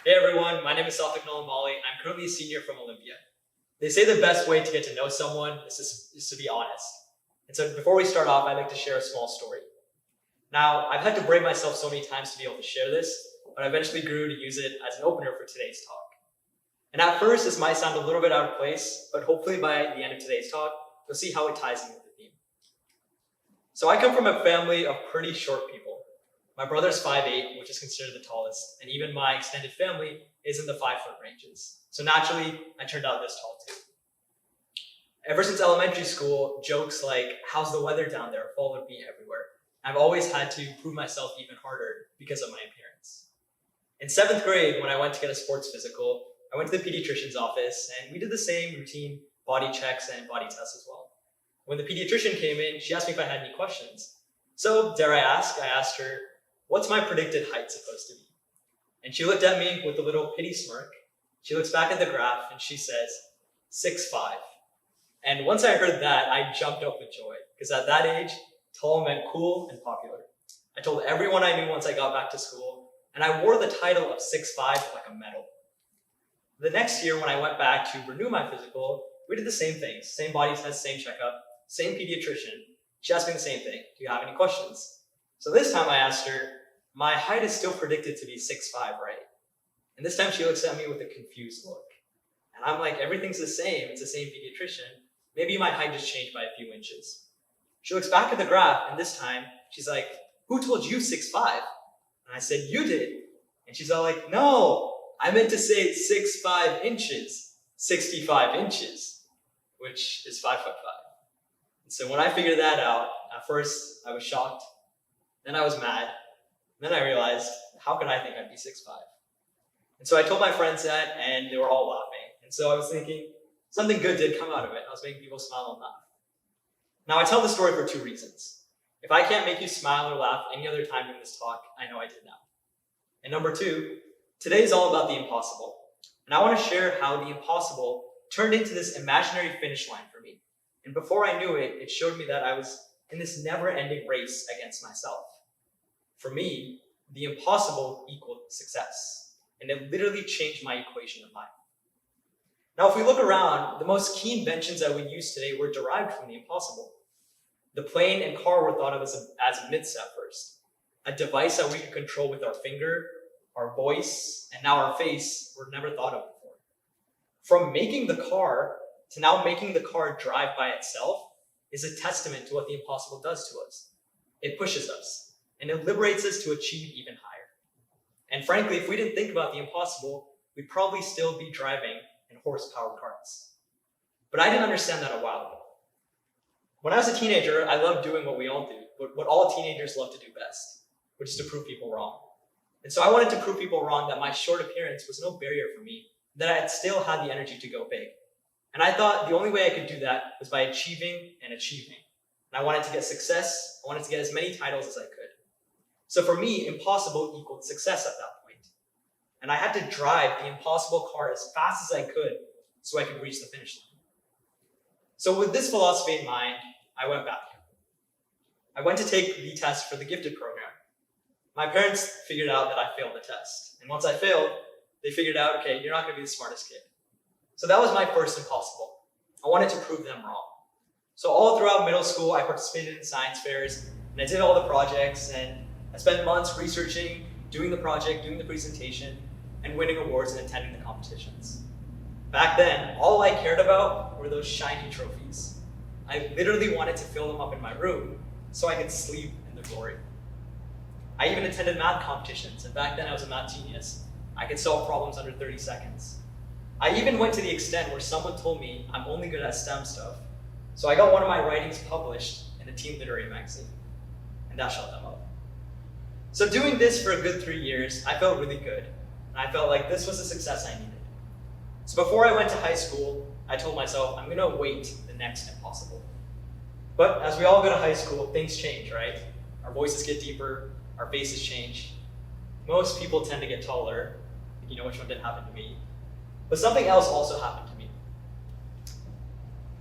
Hey everyone, my name is Sathvik Nallamalli. I'm currently a senior from Olympia. They say the best way to get to know someone is to be honest. And so before we start off, I'd like to share a small story. Now, I've had to brave myself so many times to be able to share this, but I eventually grew to use it as an opener for today's talk. And at first, this might sound a little bit out of place, but hopefully by the end of today's talk, you'll see how it ties in with the theme. So I come from a family of pretty short people. My brother's 5'8", which is considered the tallest, and even my extended family is in the 5-foot ranges. So naturally, I turned out this tall too. Ever since elementary school, jokes like, "How's the weather down there?" followed me everywhere. I've always had to prove myself even harder because of my appearance. In 7th grade, when I went to get a sports physical, I went to the pediatrician's office and we did the same routine body checks and body tests as well. When the pediatrician came in, she asked me if I had any questions. So, dare I asked her, "What's my predicted height supposed to be?" And she looked at me with a little pity smirk. She looks back at the graph and she says, 6'5". And once I heard that, I jumped up with joy, because at that age, tall meant cool and popular. I told everyone I knew once I got back to school, and I wore the title of 6'5" like a medal. The next year, when I went back to renew my physical, we did the same things, same body test, same checkup, same pediatrician. She asked me the same thing, "Do you have any questions?" So this time I asked her, "My height is still predicted to be 6'5", right?" And this time she looks at me with a confused look. And I'm like, "Everything's the same, it's the same pediatrician. Maybe my height just changed by a few inches." She looks back at the graph, and this time she's like, "Who told you 6'5"? And I said, "You did." And she's all like, "No, I meant to say 6'5" inches, 65 inches, which is 5'5". And so when I figured that out, at first I was shocked, then I was mad, then I realized, how could I think I'd be 6'5"? And so I told my friends that, and they were all laughing. And so I was thinking, something good did come out of it. I was making people smile and laugh. Now, I tell this story for 2 reasons. If I can't make you smile or laugh any other time during this talk, I know I did now. And number 2, today is all about the impossible. And I want to share how the impossible turned into this imaginary finish line for me. And before I knew it, it showed me that I was in this never-ending race against myself. For me, the impossible equaled success. And it literally changed my equation of life. Now, if we look around, the most key inventions that we use today were derived from the impossible. The plane and car were thought of as myths at first. A device that we could control with our finger, our voice, and now our face were never thought of before. From making the car to now making the car drive by itself is a testament to what the impossible does to us. It pushes us, and it liberates us to achieve even higher. And frankly, if we didn't think about the impossible, we'd probably still be driving in horse-powered cars. But I didn't understand that a while ago. When I was a teenager, I loved doing what we all do, what all teenagers love to do best, which is to prove people wrong. And so I wanted to prove people wrong that my short appearance was no barrier for me, that I still had the energy to go big. And I thought the only way I could do that was by achieving and achieving. And I wanted to get success, I wanted to get as many titles as I could. So for me, impossible equaled success at that point. And I had to drive the impossible car as fast as I could so I could reach the finish line. So with this philosophy in mind, I went back. I went to take the test for the gifted program. My parents figured out that I failed the test. And once I failed, they figured out, okay, you're not going to be the smartest kid. So that was my first impossible. I wanted to prove them wrong. So all throughout middle school, I participated in science fairs, and I did all the projects, and I spent months researching, doing the project, doing the presentation, and winning awards and attending the competitions. Back then, all I cared about were those shiny trophies. I literally wanted to fill them up in my room so I could sleep in the glory. I even attended math competitions, and back then I was a math genius. I could solve problems under 30 seconds. I even went to the extent where someone told me I'm only good at STEM stuff, so I got one of my writings published in a teen literary magazine, and that shut them up. So doing this for a good 3 years, I felt really good, and I felt like this was the success I needed. So before I went to high school, I told myself I'm gonna await the next impossible. But as we all go to high school, things change, right? Our voices get deeper, our faces change. Most people tend to get taller. You know which one didn't happen to me. But something else also happened to me.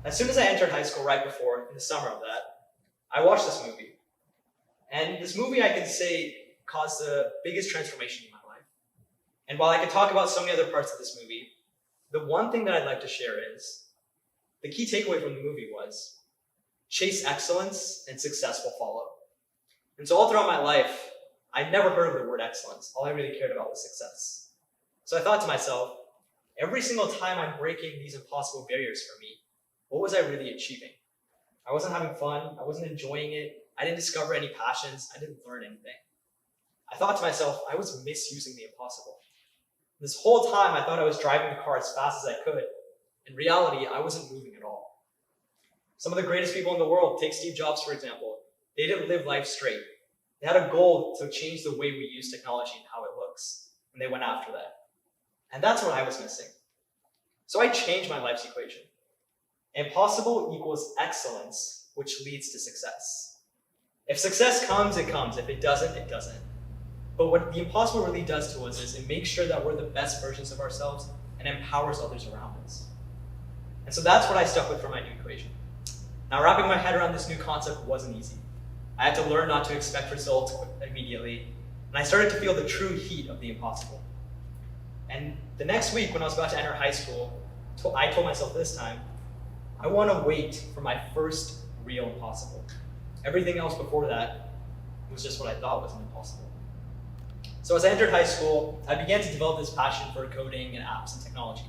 As soon as I entered high school right before, in the summer of that, I watched this movie. And this movie, I can say, caused the biggest transformation in my life. And while I could talk about so many other parts of this movie, the one thing that I'd like to share is the key takeaway from the movie was chase excellence and success will follow. And so all throughout my life, I'd never heard of the word excellence. All I really cared about was success. So I thought to myself, every single time I'm breaking these impossible barriers for me, what was I really achieving? I wasn't having fun. I wasn't enjoying it. I didn't discover any passions. I didn't learn anything. I thought to myself, I was misusing the impossible. This whole time, I thought I was driving the car as fast as I could. In reality, I wasn't moving at all. Some of the greatest people in the world, take Steve Jobs, for example, they didn't live life straight. They had a goal to change the way we use technology and how it looks, and they went after that. And that's what I was missing. So I changed my life's equation. Impossible equals excellence, which leads to success. If success comes, it comes. If it doesn't, it doesn't. But what the impossible really does to us is it makes sure that we're the best versions of ourselves and empowers others around us. And so that's what I stuck with for my new equation. Now, wrapping my head around this new concept wasn't easy. I had to learn not to expect results immediately, and I started to feel the true heat of the impossible. And the next week, when I was about to enter high school, I told myself this time, I want to wait for my first real impossible. Everything else before that was just what I thought was an impossible. So as I entered high school, I began to develop this passion for coding and apps and technology.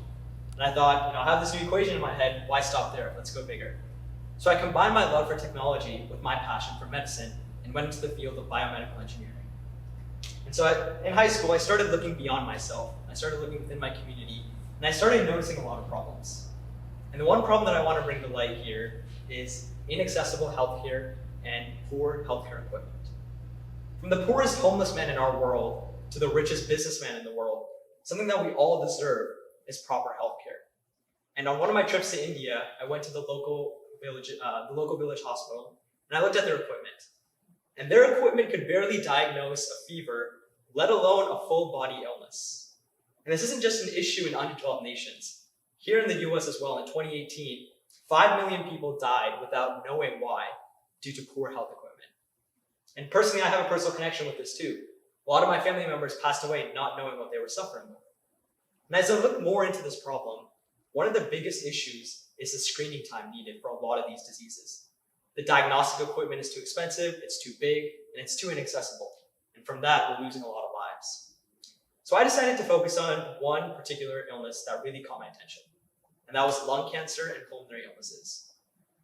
And I thought, I have this new equation in my head, why stop there? Let's go bigger. So I combined my love for technology with my passion for medicine and went into the field of biomedical engineering. And so in high school, I started looking beyond myself. I started looking within my community, and I started noticing a lot of problems. And the one problem that I want to bring to light here is inaccessible healthcare and poor healthcare equipment. From the poorest homeless man in our world to the richest businessman in the world, something that we all deserve is proper healthcare. And on one of my trips to India, I went to the local village hospital, and I looked at their equipment. And their equipment could barely diagnose a fever, let alone a full body illness. And this isn't just an issue in undeveloped nations. Here in the US as well, in 2018, 5 million people died without knowing why due to poor health equipment. And personally, I have a personal connection with this too. A lot of my family members passed away not knowing what they were suffering with. And as I look more into this problem, one of the biggest issues is the screening time needed for a lot of these diseases. The diagnostic equipment is too expensive, it's too big, and it's too inaccessible. And from that, we're losing a lot of lives. So I decided to focus on one particular illness that really caught my attention, and that was lung cancer and pulmonary illnesses.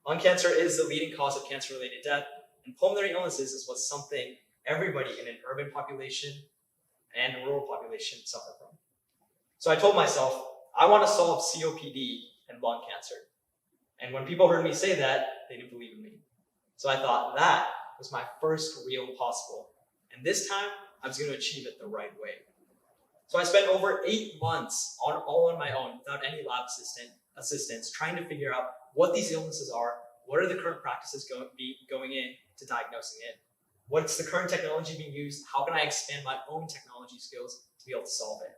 Lung cancer is the leading cause of cancer-related death, and pulmonary illnesses is what's something everybody in an urban population and a rural population suffer from. So I told myself, I want to solve COPD and lung cancer. And when people heard me say that, they didn't believe in me. So I thought that was my first real impossible. And this time, I was going to achieve it the right way. So I spent over 8 months all on my own without any lab assistance trying to figure out what these illnesses are, what are the current practices going in to diagnosing it, what's the current technology being used, how can I expand my own technology skills to be able to solve it.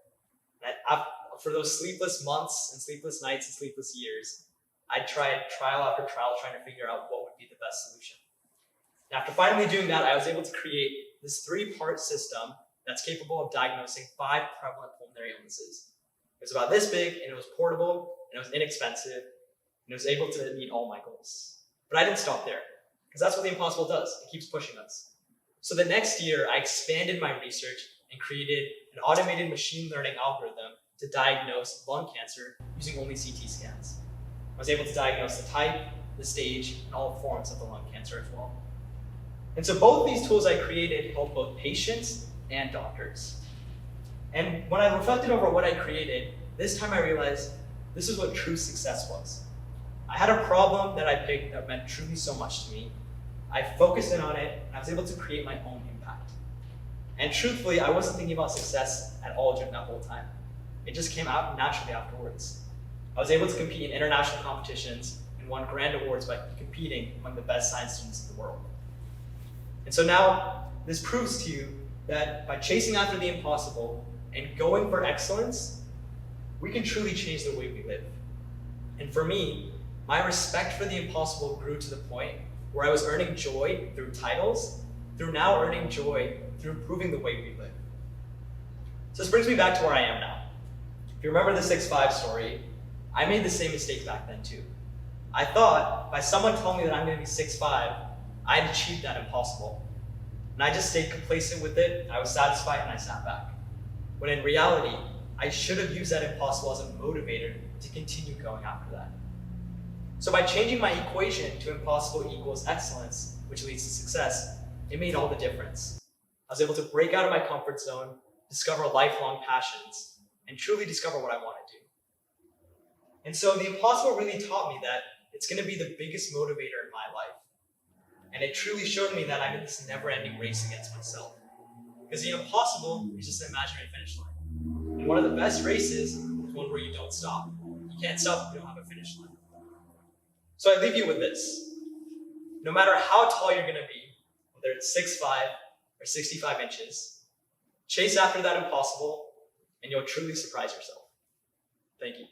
And for those sleepless months and sleepless nights and sleepless years, I tried trial after trial trying to figure out what would be the best solution. And after finally doing that, I was able to create this 3-part system that's capable of diagnosing 5 prevalent pulmonary illnesses. It was about this big, and it was portable, and it was inexpensive, and it was able to meet all my goals. But I didn't stop there, because that's what the impossible does. It keeps pushing us. So the next year, I expanded my research and created an automated machine learning algorithm to diagnose lung cancer using only CT scans. I was able to diagnose the type, the stage, and all forms of the lung cancer as well. And so both these tools I created help both patients and doctors. And when I reflected over what I created, this time I realized this is what true success was. I had a problem that I picked that meant truly so much to me. I focused in on it, and I was able to create my own impact. And truthfully, I wasn't thinking about success at all during that whole time. It just came out naturally afterwards. I was able to compete in international competitions and won grand awards by competing among the best science students in the world. And so now, this proves to you that by chasing after the impossible and going for excellence, we can truly change the way we live. And for me, my respect for the impossible grew to the point where I was earning joy through titles, through now earning joy through improving the way we live. So this brings me back to where I am now. If you remember the 6'5" story, I made the same mistake back then too. I thought by someone telling me that I'm going to be 6'5", I had achieved that impossible. And I just stayed complacent with it, I was satisfied, and I sat back. When in reality, I should have used that impossible as a motivator to continue going after that. So by changing my equation to impossible equals excellence, which leads to success, it made all the difference. I was able to break out of my comfort zone, discover lifelong passions, and truly discover what I want to do. And so the impossible really taught me that it's going to be the biggest motivator in my life. And it truly showed me that I'm in this never-ending race against myself. Because the impossible is just an imaginary finish line. And one of the best races is one where you don't stop. You can't stop if you don't have a finish line. So I leave you with this. No matter how tall you're going to be, whether it's 6'5" or 65 inches, chase after that impossible, and you'll truly surprise yourself. Thank you.